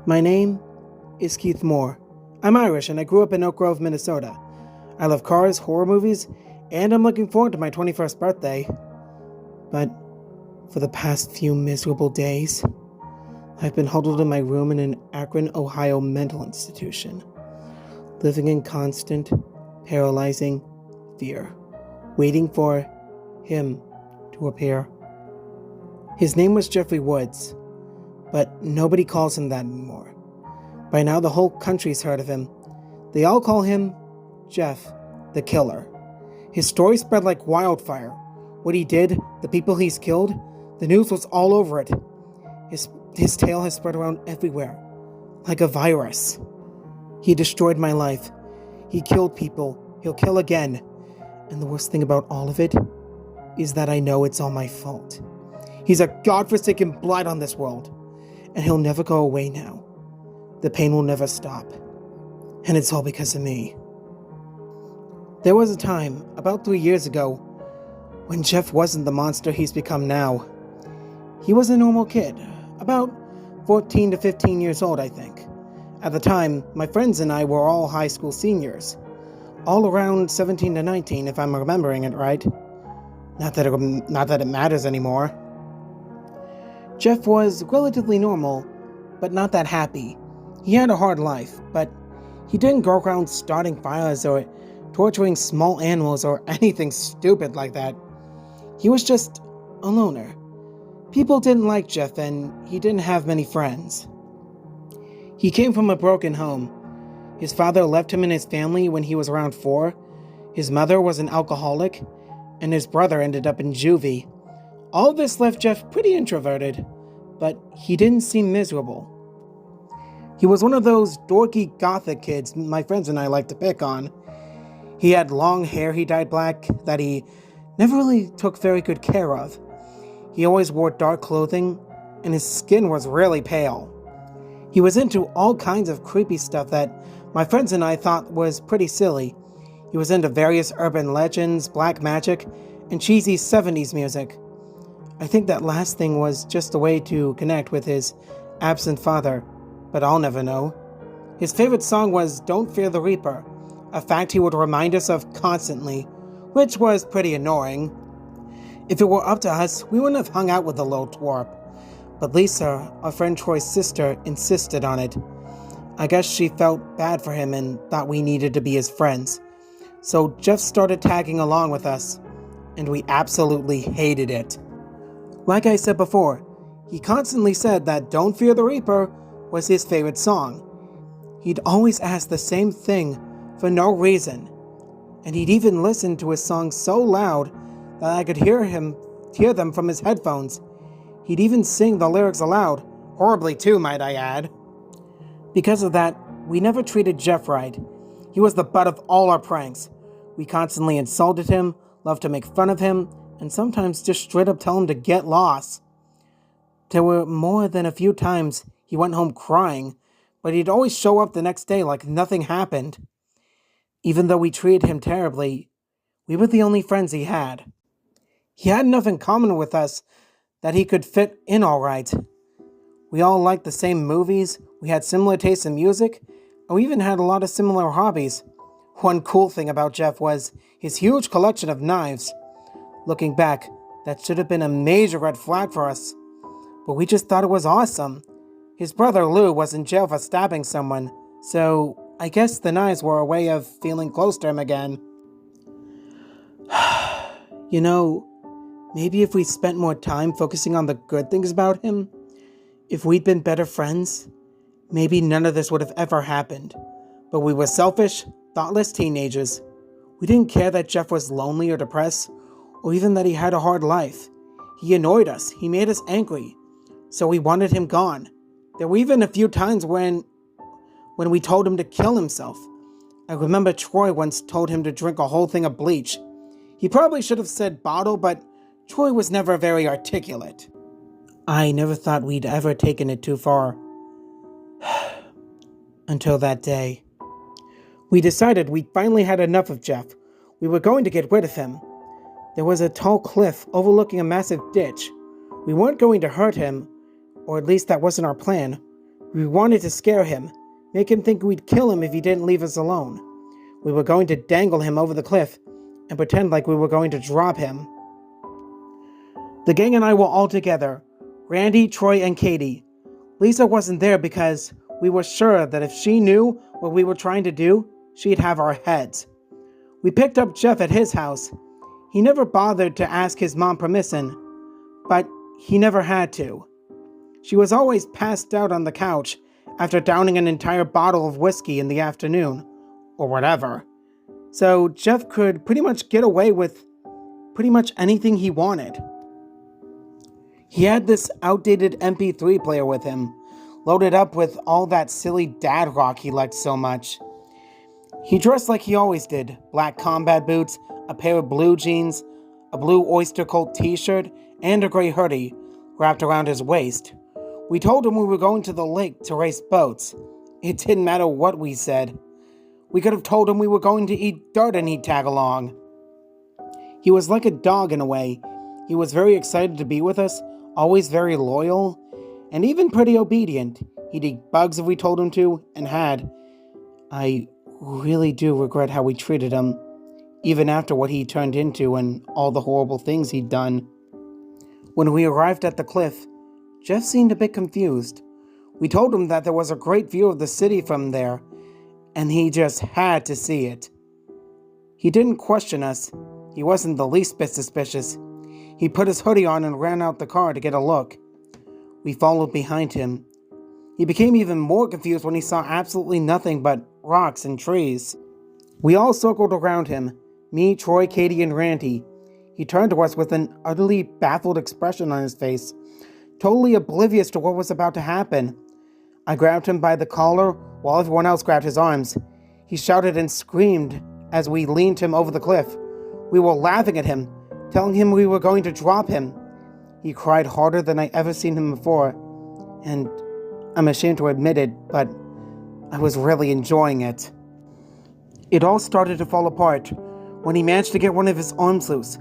My name is Keith Moore. I'm Irish and I grew up in Oak Grove, Minnesota. I love cars, horror movies, and I'm looking forward to my 21st birthday. But for the past few miserable days, I've been huddled in my room in an Akron, Ohio mental institution, living in constant, paralyzing fear, waiting for him to appear. His name was Jeffrey Woods, but nobody calls him that anymore. By now the whole country's heard of him. They all call him Jeff the Killer. His story spread like wildfire. What he did, the people he's killed, the news was all over it. His tale has spread around everywhere, like a virus. He destroyed my life. He killed people. He'll kill again. And the worst thing about all of it is that I know it's all my fault. He's a godforsaken blight on this world, and he'll never go away now. The pain will never stop, and it's all because of me. There was a time, about 3 years ago, when Jeff wasn't the monster he's become now. He was a normal kid, about 14 to 15 years old, I think. At the time, my friends and I were all high school seniors. All around 17 to 19, if I'm remembering it right. Not that it matters anymore. Jeff was relatively normal, but not that happy. He had a hard life, but he didn't go around starting fires or torturing small animals or anything stupid like that. He was just a loner. People didn't like Jeff, and he didn't have many friends. He came from a broken home. His father left him and his family when he was around 4. His mother was an alcoholic, and his brother ended up in juvie. All this left Jeff pretty introverted, but he didn't seem miserable. He was one of those dorky gothic kids my friends and I like to pick on. He had long hair he dyed black that he never really took very good care of. He always wore dark clothing, and his skin was really pale. He was into all kinds of creepy stuff that my friends and I thought was pretty silly. He was into various urban legends, black magic, and cheesy 70s music. I think that last thing was just a way to connect with his absent father, but I'll never know. His favorite song was Don't Fear the Reaper, a fact he would remind us of constantly, which was pretty annoying. If it were up to us, we wouldn't have hung out with the little twerp. But Lisa, our friend Troy's sister, insisted on it. I guess she felt bad for him and thought we needed to be his friends. So Jeff started tagging along with us, and we absolutely hated it. Like I said before, he constantly said that Don't Fear the Reaper was his favorite song. He'd always ask the same thing for no reason, and he'd even listen to his songs so loud that I could hear them from his headphones. He'd even sing the lyrics aloud, horribly too, might I add. Because of that, we never treated Jeff right. He was the butt of all our pranks. We constantly insulted him, loved to make fun of him, and sometimes just straight up tell him to get lost. There were more than a few times he went home crying, but he'd always show up the next day like nothing happened. Even though we treated him terribly, we were the only friends he had. He had enough in common with us that he could fit in all right. We all liked the same movies, we had similar tastes in music, and we even had a lot of similar hobbies. One cool thing about Jeff was his huge collection of knives. Looking back, that should have been a major red flag for us, but we just thought it was awesome. His brother Lou was in jail for stabbing someone, so I guess the knives were a way of feeling close to him again. You know, maybe if we spent more time focusing on the good things about him, if we'd been better friends, maybe none of this would have ever happened. But we were selfish, thoughtless teenagers. We didn't care that Jeff was lonely or depressed, or even that he had a hard life. He annoyed us, he made us angry, so we wanted him gone. There were even a few times when we told him to kill himself. I remember Troy once told him to drink a whole thing of bleach. He probably should have said bottle, but Troy was never very articulate. I never thought we'd ever taken it too far. Until that day. We decided we'd finally had enough of Jeff. We were going to get rid of him. There was a tall cliff overlooking a massive ditch. We weren't going to hurt him, or at least that wasn't our plan. We wanted to scare him, make him think we'd kill him if he didn't leave us alone. We were going to dangle him over the cliff and pretend like we were going to drop him. The gang and I were all together, Randy, Troy, and Katie. Lisa wasn't there because we were sure that if she knew what we were trying to do, she'd have our heads. We picked up Jeff at his house. He never bothered to ask his mom permission, but he never had to. She was always passed out on the couch after downing an entire bottle of whiskey in the afternoon, or whatever. So Jeff could pretty much get away with pretty much anything he wanted. He had this outdated MP3 player with him, loaded up with all that silly dad rock he liked so much. He dressed like he always did, black combat boots, a pair of blue jeans, a blue Oyster Cult t-shirt, and a gray hoodie wrapped around his waist. We told him we were going to the lake to race boats. It didn't matter what we said. We could have told him we were going to eat dirt and he'd tag along. He was like a dog in a way. He was very excited to be with us, always very loyal, and even pretty obedient. He'd eat bugs if we told him to, and had. I really do regret how we treated him, even after what he turned into and all the horrible things he'd done. When we arrived at the cliff, Jeff seemed a bit confused. We told him that there was a great view of the city from there, and he just had to see it. He didn't question us. He wasn't the least bit suspicious. He put his hoodie on and ran out the car to get a look. We followed behind him. He became even more confused when he saw absolutely nothing but rocks and trees. We all circled around him, me, Troy, Katie, and Randy. He turned to us with an utterly baffled expression on his face, totally oblivious to what was about to happen. I grabbed him by the collar while everyone else grabbed his arms. He shouted and screamed as we leaned him over the cliff. We were laughing at him, telling him we were going to drop him. He cried harder than I ever seen him before, and I'm ashamed to admit it, but I was really enjoying it. It all started to fall apart when he managed to get one of his arms loose.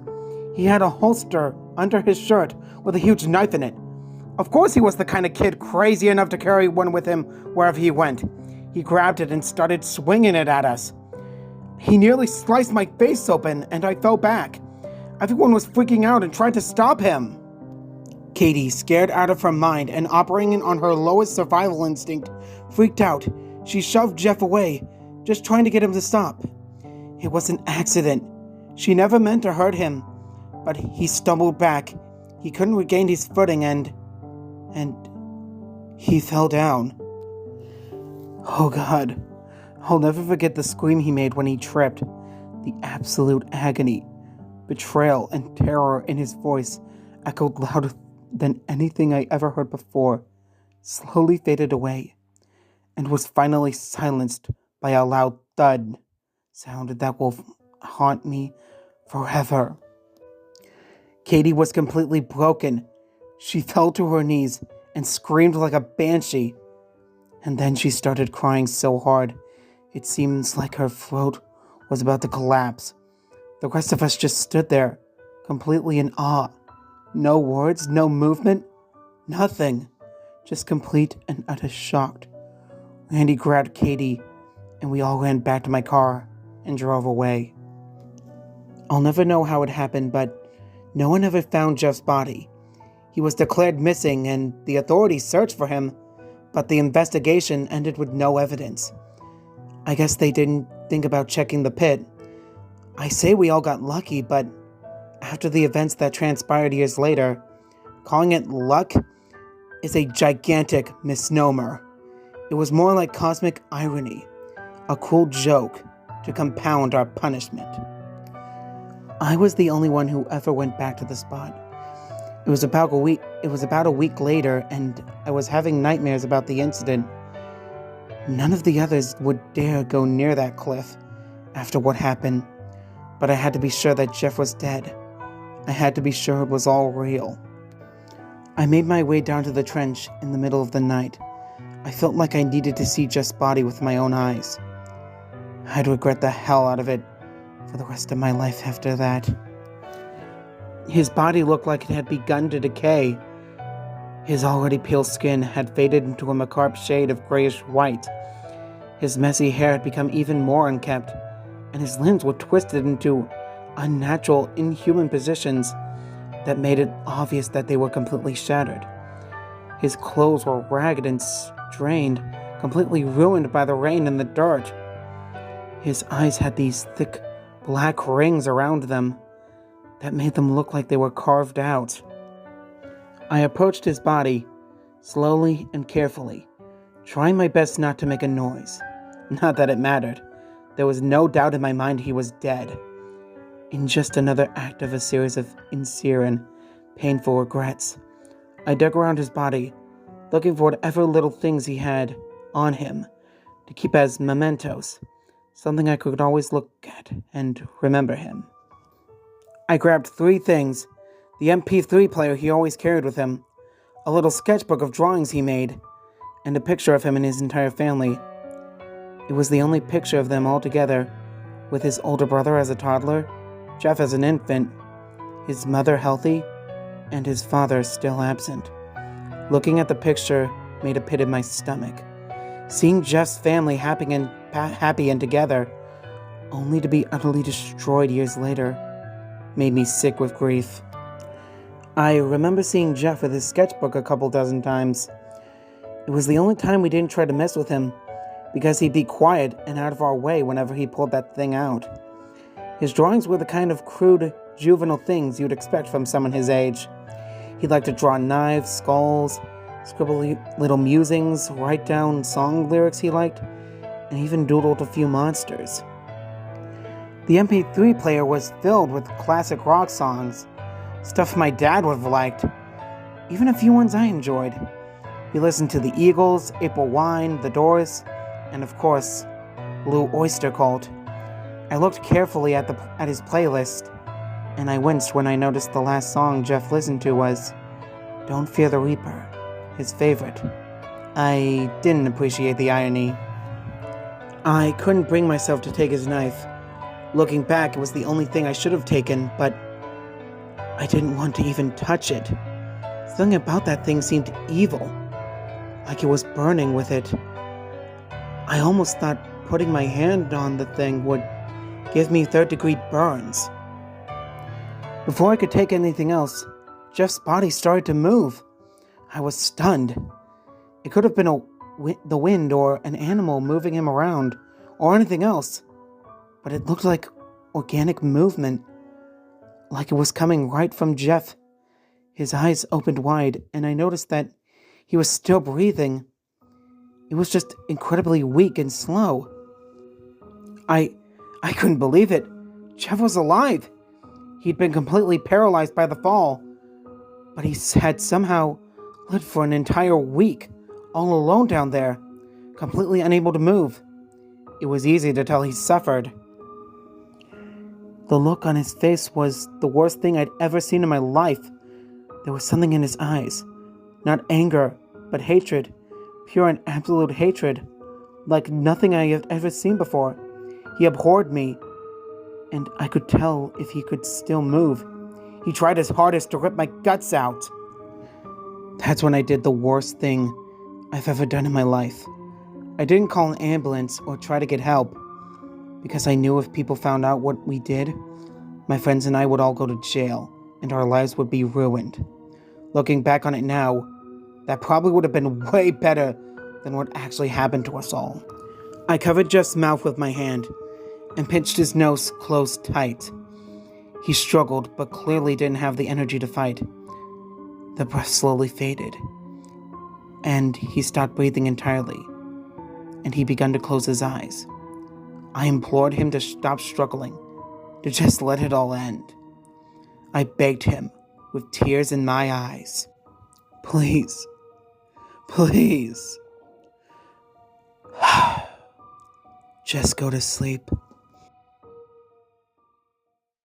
He had a holster under his shirt with a huge knife in it. Of course he was the kind of kid crazy enough to carry one with him wherever he went. He grabbed it and started swinging it at us. He nearly sliced my face open and I fell back. Everyone was freaking out and tried to stop him. Katie, scared out of her mind and operating on her lowest survival instinct, freaked out. She shoved Jeff away, just trying to get him to stop. It was an accident. She never meant to hurt him, but he stumbled back. He couldn't regain his footing and he fell down. Oh God, I'll never forget the scream he made when he tripped. The absolute agony, betrayal, and terror in his voice echoed louder than anything I ever heard before, slowly faded away, and was finally silenced by a loud thud sound that will haunt me forever. Katie was completely broken. She fell to her knees and screamed like a banshee. And then she started crying so hard, it seems like her throat was about to collapse. The rest of us just stood there, completely in awe. No words, no movement, nothing. Just complete and utter shock. Randy grabbed Katie, and we all ran back to my car and drove away. I'll never know how it happened, but no one ever found Jeff's body. He was declared missing, and the authorities searched for him, but the investigation ended with no evidence. I guess they didn't think about checking the pit. I say we all got lucky, but after the events that transpired years later, calling it luck is a gigantic misnomer. It was more like cosmic irony, a cruel joke to compound our punishment. I was the only one who ever went back to the spot. It was about a week later, and I was having nightmares about the incident. None of the others would dare go near that cliff after what happened, but I had to be sure that Jeff was dead. I had to be sure it was all real. I made my way down to the trench in the middle of the night. I felt like I needed to see Jeff's body with my own eyes. I'd regret the hell out of it for the rest of my life after that. His body looked like it had begun to decay. His already pale skin had faded into a macabre shade of grayish white. His messy hair had become even more unkempt, and his limbs were twisted into unnatural, inhuman positions that made it obvious that they were completely shattered. His clothes were ragged and strained, completely ruined by the rain and the dirt. His eyes had these thick, black rings around them that made them look like they were carved out. I approached his body, slowly and carefully, trying my best not to make a noise. Not that it mattered. There was no doubt in my mind he was dead. In just another act of a series of sincere and painful regrets, I dug around his body, looking for whatever little things he had on him to keep as mementos, something I could always look at and remember him. I grabbed 3 things: the MP3 player he always carried with him, a little sketchbook of drawings he made, and a picture of him and his entire family. It was the only picture of them all together, with his older brother as a toddler, Jeff as an infant, his mother healthy, and his father still absent. Looking at the picture made a pit in my stomach. Seeing Jeff's family happy and together, only to be utterly destroyed years later, made me sick with grief. I remember seeing Jeff with his sketchbook a couple dozen times. It was the only time we didn't try to mess with him, because he'd be quiet and out of our way whenever he pulled that thing out. His drawings were the kind of crude, juvenile things you'd expect from someone his age. He'd like to draw knives, skulls, scribble little musings, write down song lyrics he liked, and even doodled a few monsters. The MP3 player was filled with classic rock songs, stuff my dad would have liked, even a few ones I enjoyed. He listened to the Eagles, April Wine, The Doors, and of course, Blue Oyster Cult. I looked carefully at his playlist, and I winced when I noticed the last song Jeff listened to was Don't Fear the Reaper, his favorite. I didn't appreciate the irony. I couldn't bring myself to take his knife. Looking back, it was the only thing I should have taken, but I didn't want to even touch it. Something about that thing seemed evil, like it was burning with it. I almost thought putting my hand on the thing would give me third-degree burns. Before I could take anything else, Jeff's body started to move. I was stunned. It could have been the wind or an animal moving him around, or anything else, but it looked like organic movement, like it was coming right from Jeff. His eyes opened wide, and I noticed that he was still breathing. It was just incredibly weak and slow. I couldn't believe it. Jeff was alive. He'd been completely paralyzed by the fall, but he had somehow lived for an entire week, all alone down there, completely unable to move. It was easy to tell he suffered. The look on his face was the worst thing I'd ever seen in my life. There was something in his eyes, not anger, but hatred, pure and absolute hatred, like nothing I had ever seen before. He abhorred me, and I could tell if he could still move. He tried his hardest to rip my guts out. That's when I did the worst thing I've ever done in my life. I didn't call an ambulance or try to get help, because I knew if people found out what we did, my friends and I would all go to jail, and our lives would be ruined. Looking back on it now, that probably would have been way better than what actually happened to us all. I covered Jeff's mouth with my hand and pinched his nose closed tight. He struggled, but clearly didn't have the energy to fight. The breath slowly faded, and he stopped breathing entirely, and he began to close his eyes. I implored him to stop struggling, to just let it all end. I begged him, with tears in my eyes, please, please, just go to sleep.